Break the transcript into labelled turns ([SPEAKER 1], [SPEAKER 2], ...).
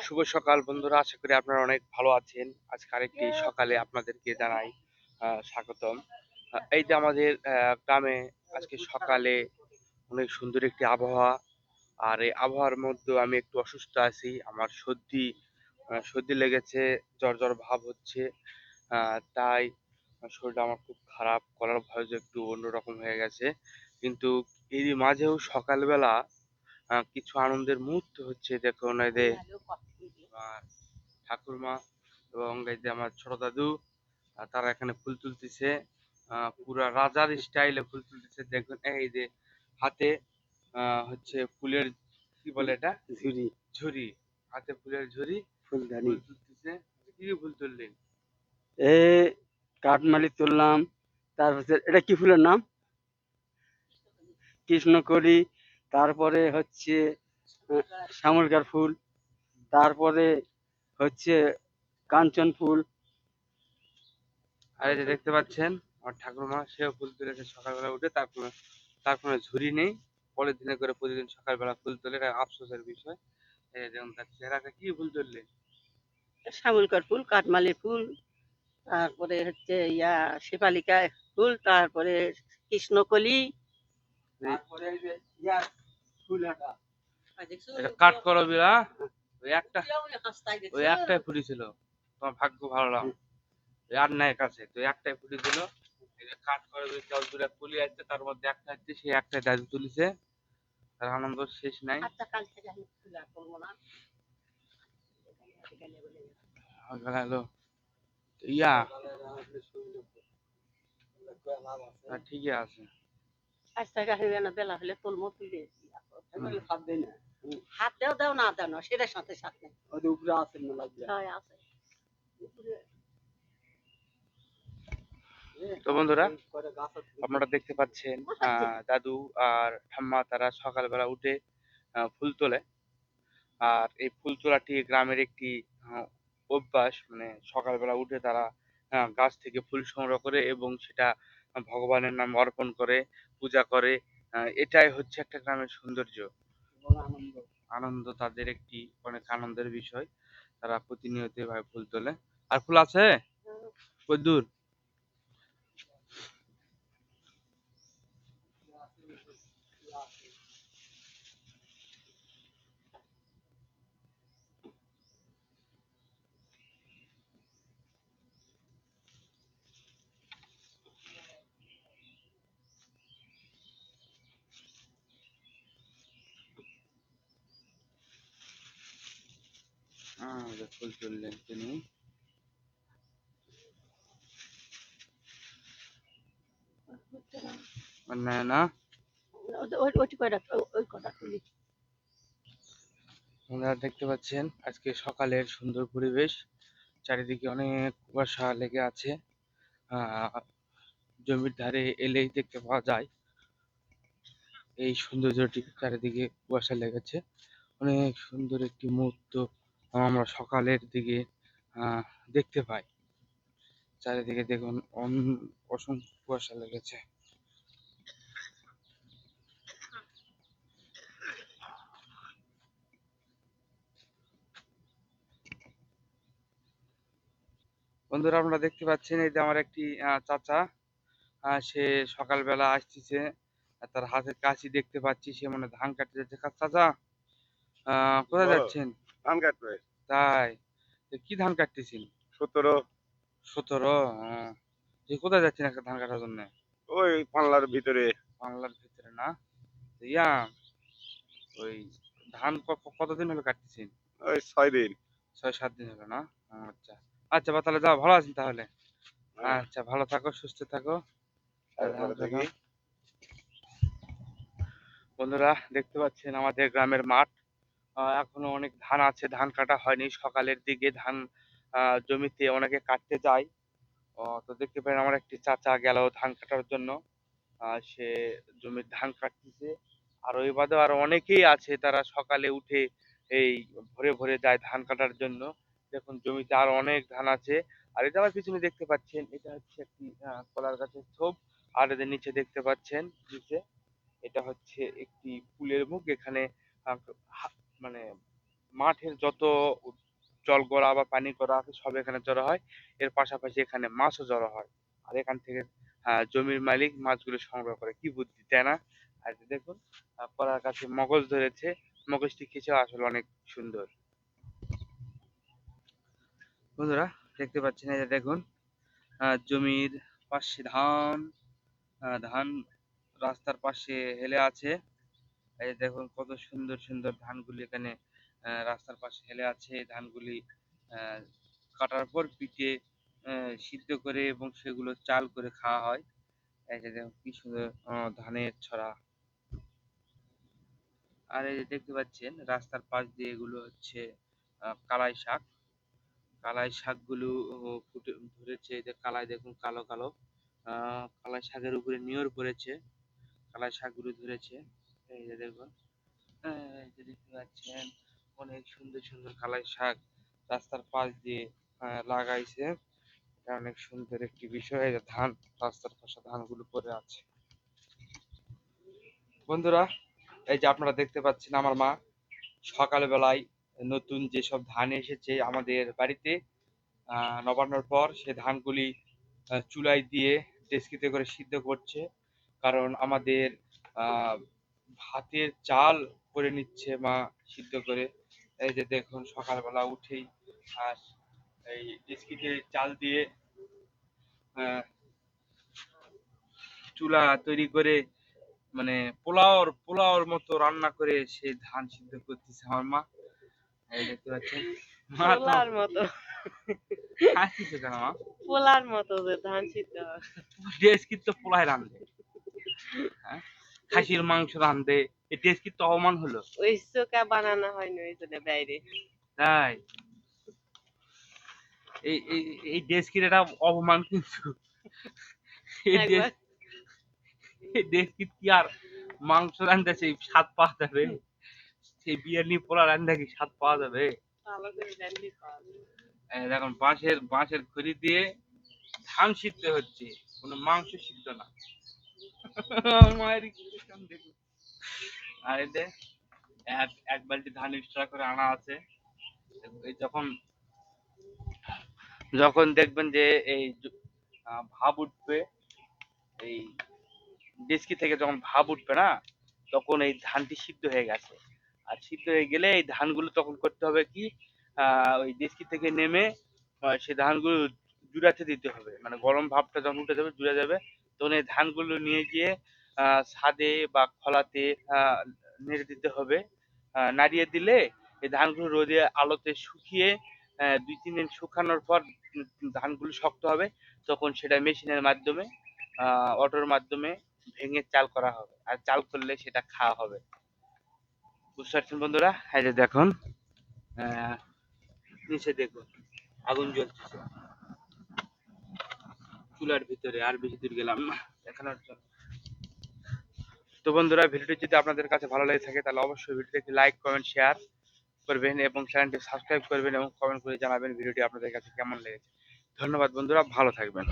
[SPEAKER 1] শুভ সকাল বন্ধুরা, আশা করি আপনারা অনেক ভালো আছেন। আজকে আরেকটি সকালে আপনাদেরকে জানাই স্বাগতম। এই যে আমাদের গ্রামে আজকে সকালে অনেক সুন্দর একটি আবহাওয়া। আর এই আবহাওয়ার মধ্যে আমি একটু অসুস্থ আছি। আমার সর্দি লেগেছে, জ্বর জ্বর ভাব হচ্ছে। তাই শরীরটা আমার খুব খারাপ, গলার ভয়েস একটু অন্যরকম হয়ে গেছে। কিন্তু এরই মাঝেও সকালবেলা কিছু আনন্দের মুহূর্ত হচ্ছে। দেখুন, এই যে আমার ঠাকুরমা এবং এই যে আমার ছোট দাদু, তারা এখানে ফুল তুলতেছে। পুরা রাজার স্টাইলে ফুল তুলতেছে। দেখুন, এই যে হাতে হচ্ছে ফুলের, কি বলে এটা, ঝুড়ি। ঝুড়ি, হাতে ফুলের ঝুড়ি, ফুলদানি ফুল তুলতেছে। কি কি ফুল তুললেন?
[SPEAKER 2] এ কাঠমালি তুললাম। তারপর এটা কি ফুলের নাম? কৃষ্ণকলি। তারপরে হচ্ছে শ্যামলকার ফুল। তারপরে হচ্ছে কাঞ্চন ফুল।
[SPEAKER 1] আর এই যে দেখতে পাচ্ছেন আমার ঠাকুরমা, সেও ফুল তুলেছে সকালবেলা উঠে। তারপরে ঝুড়ি নেই, পলিথিনে করে প্রতিদিন সকালবেলা ফুল তোলে। এটা আফসোসের বিষয়। এই যে যেমন তার চেহারাটা, কি ফুল তুললেন?
[SPEAKER 3] শ্যামলকার ফুল, কাঠমালি ফুল, তারপরে হচ্ছে শেফালিকা ফুল, তারপরে কৃষ্ণকলি।
[SPEAKER 2] তারপরে
[SPEAKER 1] এটা কাঠকরবিরা। ওই একটা ওই একটাই ফুটি ছিল। তোমার ভাগ্য ভালো না, ওই আর নাই কাছে, তো একটাই ফুটি ছিল। এই যে কাঠকরবি জল তুলে ফুলি আসছে, তার মধ্যে একটা হচ্ছে, সেই একটা দাদু তুলিছে। তার আনন্দ শেষ নাই। হলো ইয়া, ঠিকই আছে।
[SPEAKER 3] বেলা হলে তোলমো তুলে হাত দেও দেও না দেও না, সেটার সাথে সাথে
[SPEAKER 2] উপরে আছে না লাগবে।
[SPEAKER 3] আছে।
[SPEAKER 1] তো বন্ধুরা, আপনারা দেখতে পাচ্ছেন দাদু আর ঠাম্মা তারা সকালবেলা উঠে ফুল তোলে। আর এই ফুল তোলাটি গ্রামের একটি অভ্যাস। মানে সকালবেলা উঠে তারা গাছ থেকে ফুল সংগ্রহ করে এবং সেটা ভগবানের নামে অর্পণ করে, পূজা করে। এটাই হচ্ছে একটা গ্রামের সৌন্দর্য, আনন্দ। তাদের একটি অনেক আনন্দের বিষয়। তারা প্রতিনিয়ত এভাবে ফুল তোলে। আর ফুল আছে কই দূর? ফুল তুললেন তিনি। মানে না, আপনারা দেখতে পাচ্ছেন আজকে সকালের সুন্দর পরিবেশ। চারিদিকে অনেক কুয়াশা লেগে আছে। জমির ধারে এলেই দেখতে পাওয়া যায় এই সৌন্দর্যটি। চারিদিকে কুয়াশা লেগেছে, অনেক সুন্দর একটি মুহূর্ত আমরা সকালের দিকে দেখতে পাই। চারিদিকে দেখুন অসংখ্য কুয়াশা লেগেছে। বন্ধুরা, আপনারা দেখতে পাচ্ছেন এই যে আমার একটি চাচা, সে সকালবেলা আসতেছে। তার হাতের কাছি দেখতে পাচ্ছি, সে মনে হয় ধান কাটতে যাচ্ছে। চাচা, কোথায় যাচ্ছেন?
[SPEAKER 4] ধান কাটবে।
[SPEAKER 1] তাই? তো কি ধান কাটতেছেন?
[SPEAKER 4] 17।
[SPEAKER 1] 17? যে কোথায় যাচ্ছেন একটা ধান কাটার জন্য?
[SPEAKER 4] ওই পাল্লার ভিতরে।
[SPEAKER 1] বাংলার ভিতরে না? তো ইয়া, ওই ধান কতদিন হলো কাটতেছেন?
[SPEAKER 4] ওই 6 দিন।
[SPEAKER 1] 6-7 দিন হলো না? আচ্ছা আচ্ছা, বা তাহলে যাও, ভালো আছেন তাহলে?
[SPEAKER 4] হ্যাঁ,
[SPEAKER 1] আচ্ছা, ভালো থাকো, সুস্থ থাকো। ধান
[SPEAKER 4] তারপরে
[SPEAKER 1] কাটো।
[SPEAKER 4] দেখি।
[SPEAKER 1] বন্ধুরা, দেখতে পাচ্ছেন আমাদের গ্রামের মাঠ। এখনো অনেক ধান আছে, ধান কাটা হয়নি। সকালের দিকে ধান জমিতে অনেকে কাটতে যায়। তো দেখতে পেলেন আমার একটি চাচা গেল ধান কাটার জন্য। সে জমির ধান কাটতেছে। আর ওই বাদেও আরো অনেকেই আছে, তারা সকালে উঠে এই ভোরে ভোরে যায় ধান কাটার জন্য। দেখুন, জমিতে আরো অনেক ধান আছে। আর এটা আমার পিছনে দেখতে পাচ্ছেন, এটা হচ্ছে একটি কলার গাছের থোপ। আর এদের নিচে দেখতে পাচ্ছেন, এটা হচ্ছে একটি ফুলের মুখ। এখানে আহ, মানে মাঠের যত জল গড়া বা পানি গড়া আছে সব এখানে জড়ো হয়। এর পাশাপাশি এখানে মাছও জড়ো হয়। আর এখান থেকে জমির মালিক মাছগুলো সংগ্রহ করে। কি বুদ্ধি, তাই না? আর এই যে দেখুন পলার কাছে মগজ ধরেছে, মগজটি খেয়েছে, আসলে অনেক সুন্দর। বন্ধুরা দেখতে পাচ্ছেন, এই যে দেখুন জমির পাশে ধান, ধান রাস্তার পাশে হেলে আছে। এই যে দেখুন কত সুন্দর সুন্দর ধানগুলি এখানে রাস্তার পাশে হেলে আছে। এই ধানগুলি আহ, কাটার পর পিটে সিদ্ধ করে এবং সেগুলো চাল করে খাওয়া হয়। এই যে দেখুন কি সুন্দর ধানের ছড়া। আর এই যে দেখতে পাচ্ছেন রাস্তার পাশ দিয়ে এগুলো হচ্ছে কালাই শাক। কালাই শাকগুলো ফুটে ধরেছে। এই যে কালাই দেখুন কালো কালো, কালাই শাকের উপরে নিয়র পড়েছে, কালাই শাকগুলো ধরেছে। এই যে দেখুন, এই যে দেখতে পাচ্ছেন অনেক সুন্দর সুন্দর কালাই শাক রাস্তার পাশ দিয়ে লাগাইছে। এটা অনেক সুন্দর একটি বিষয়। এই যে ধান, রাস্তার পাশে ধানগুলো পড়ে আছে। বন্ধুরা এই যে আপনারা দেখতে পাচ্ছেন আমার মা সকালবেলায় নতুন যেসব ধান এসেছে আমাদের বাড়িতে নবান্নর পর সে ধানগুলি চুলায় দিয়ে ডেচকিতে করে সিদ্ধ করছে। কারণ আমাদের আহ ভাতের চাল করে নিচ্ছে মা সিদ্ধ করে। এই যে দেখুন সকালবেলা উঠেই আর এই ডেচকিতে চাল দিয়ে আহ চুলা তৈরি করে, মানে পোলাওর পোলাওর মতো রান্না করে সেই ধান সিদ্ধ করতেছে আমার মা। এই দেখতে পাচ্ছেন মা তো
[SPEAKER 3] পোলার মতো,
[SPEAKER 1] হাসতেছে কেন মা?
[SPEAKER 3] পোলার মতো যে ধান সিদ্ধ হয়।
[SPEAKER 1] ডেচকির তো পোলায় রান্ধে, হ্যাঁ, খাসির মাংস রান্ধে, এই ডেচকির তো অপমান হলো।
[SPEAKER 3] ওই চোখা বানানো হয়নি ওই জন্য বাইরে।
[SPEAKER 1] তাই এই এই এই ডেস্কির এটা অপমান কিন্তু। এই
[SPEAKER 3] একবার
[SPEAKER 1] ডেস্কির কি আর মাংস রান্ধা সেই স্বাদ পাওয়া যাবে? সেই বিরিয়ানি পোলা রান্ধা কি স্বাদ পাওয়া যাবে?
[SPEAKER 3] ভালো করে রান্ধলে পাওয়া যায়।
[SPEAKER 1] দেখুন বাঁশের বাঁশের খড়ি দিয়ে ধান সিদ্ধ হচ্ছে, কোনো মাংস সিদ্ধ না। মায়ের expression দেখুন। আর এতে এক এক বালতি ধান এক্সট্রা করে আনা আছে। এই যখন যখন দেখবেন যে এই ভাব উঠবে, এই ডেচকি থেকে যখন ভাব উঠবে না, তখন এই ধানটি সিদ্ধ হয়ে গেছে। আর সিদ্ধ হয়ে গেলে এই ধানগুলো তখন করতে হবে কি, ওই ডেচকি থেকে নেমে সেই ধানগুলো জুড়াতে দিতে হবে। মানে গরম ভাবটা যখন উঠে যাবে, জুড়ে যাবে, তখন এই ধানগুলো নিয়ে গিয়ে ছাদে বা খলাতে নেড়ে দিতে হবে। নাড়িয়ে দিলে এই ধানগুলো রোদে আলোতে শুকিয়ে ২-৩ দিন শুকানোর পর ধানগুলো শক্ত হবে। তখন সেটা মেশিনের মাধ্যমে অটোর মাধ্যমে ভেঙে চাল করা হবে। আর চাল করলে সেটা খাওয়া হবে। বুঝতে পারছেন বন্ধুরা? এই যে দেখুন আহ, নিচে দেখুন আগুন জ্বলতেছে চুলার ভিতরে। আর বেশি দূর গেলাম না দেখানোর জন্য। তো বন্ধুরা ভিডিওটি যদি আপনাদের কাছে ভালো লেগে থাকে তাহলে অবশ্যই ভিডিওটি লাইক কমেন্ট শেয়ার করবেন এবং চ্যানেলটি সাবস্ক্রাইব করবেন এবং কমেন্ট করে জানাবেন ভিডিওটি আপনাদের কাছে কেমন লেগেছে। ধন্যবাদ বন্ধুরা, ভালো থাকবেন।